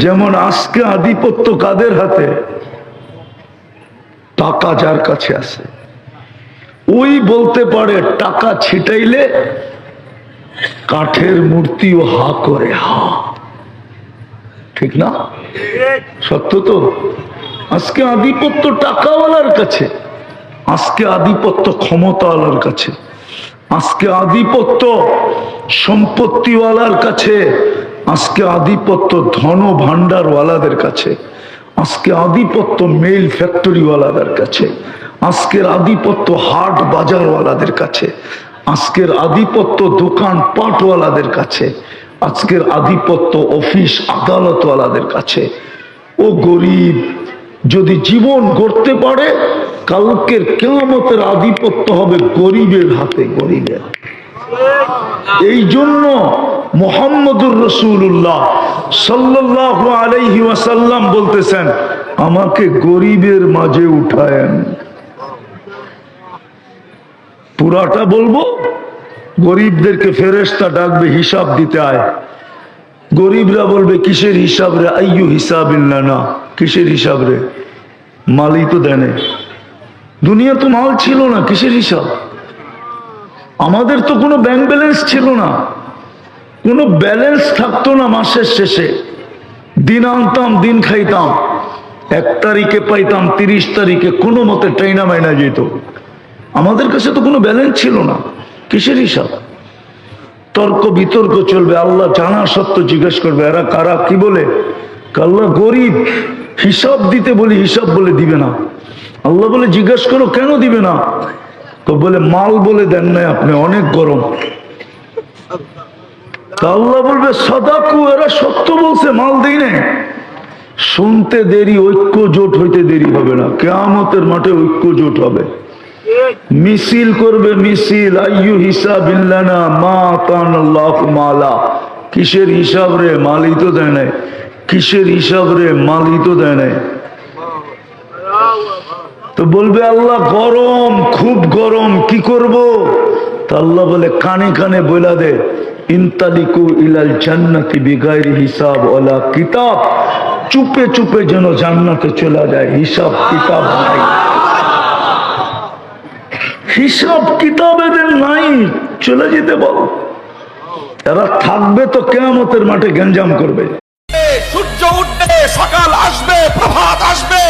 যেমন আজকে আধিপত্য কাদের হাতে? টাকা যার কাছে আছে ওই বলতে পারে টাকা ছিটাইলে কাঠের মূর্তিও হা করে, হা। ঠিক না? সত্য তো? আজকে আধিপত্য টাকাওয়ালার কাছে, আজকে আধিপত্য ক্ষমতাওয়ালার কাছে, আজকে আধিপত্য সম্পত্তিওয়ালার কাছে, আজকে আধিপত্য ধন ভান্ডারওয়ালাদের কাছে, আজকে আধিপত্য মেল ফ্যাক্টরিওয়ালাদের কাছে, আজকের আধিপত্য হাট বাজারওয়ালাদের কাছে, আজকের আধিপত্য দোকান পাটওয়ালাদের কাছে, আজকের আধিপত্য অফিস আদালতওয়ালাদের কাছে। ও গরিব যদি জীবন গড়তে পারে, কালকের কিয়ামতের আধিপত্য হবে গরিবের হাতে, গরিবের। এই জন্য মুহাম্মদুর রাসূলুল্লাহ সাল্লাল্লাহু আলাইহি ওয়াসাল্লাম বলতেছেন, আমাকে গরিবের মাঝে উঠায়েন। পুরাটা বলবো? গরিবদেরকে ফেরেশতা ডাকবে, হিসাব দিতে আয়। গরিবরা বলবে, কিসের হিসাব রে? আইয়ু হিসাবিল্লাহ, না কিসের হিসাব রে? মালই তো দেয় না, দুনিয়া তো মাল ছিল না, কিসের হিসাব? আমাদের তো কোনো ব্যাংক ব্যালেন্স ছিল না, কোনো ব্যালেন্স থাকতো না। মাসের শেষে দিন আনতাম, দিন খাইতাম, 1 তারিখে পাইতাম, 30 তারিখে কোনো মতে ট্রেনা মাইনা যেত। আমাদের কাছে তো কোনো ব্যালেন্স ছিল না, কিসের হিসাব? তর্ক বিতর্ক চলবে, আল্লাহ জানা সত্য জিজ্ঞেস করবে, এরা কারা, কি বলে? আল্লাহ গরিব, হিসাব দিতে বলি, হিসাব বলে দিবে না। আল্লাহ বলে জিজ্ঞেস করো, কেন দিবে না? তো বলে মাল বলে দেন নাই আপনি, অনেক গরম। আল্লাহ বলবে সাদাকু, এরা সত্য বলছে, মাল দেই না। শুনতে দেরি, ঐক্য জোট হইতে দেরি হবে না, কিয়ামতের মাঠে ঐক্য জোট হবে। মিছিল করবে, মিছিল। আইয়ু হিসাবিল্লানা মা আতানাল্লাহু মালা, কিসের হিসাব রে? মালই তো দেয় নাই। কিসের হিসাব রে? মালই তো দেয় নাই। তো বলবে আল্লাহ গরম, খুব গরম, কি করব? তা আল্লাহ বলে কানে কানে বইলা দে, ইনতালিকু ইলাল জান্নাতি বিগাইরি হিসাব ওয়ালা কিতাব, চুপে চুপে যেন জান্নাতে চলে যায়, হিসাব কিতাব নাই। হিসাব কিতাব এদের নাই, চলে যেতে বল। এরা থাকবে তো কিয়ামতের মাঠে গঞ্জাম করবে। সূর্য উঠবে, সকাল আসবে, প্রভাত আসবে,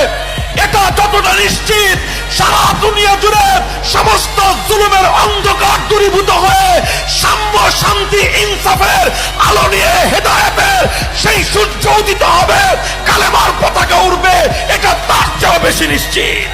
এটা যতটা নিশ্চিত, সারা দুনিয়া জুড়ে সমস্ত জুলুমের অন্ধকার দূরীভূত হয়ে সাম্য, শান্তি, ইনসাফের আলো নিয়ে হেদায়েতের সেই সূর্য উদিত হবে, কালেমার পতাকা উড়বে, এটা তার চেয়েও বেশি নিশ্চিত।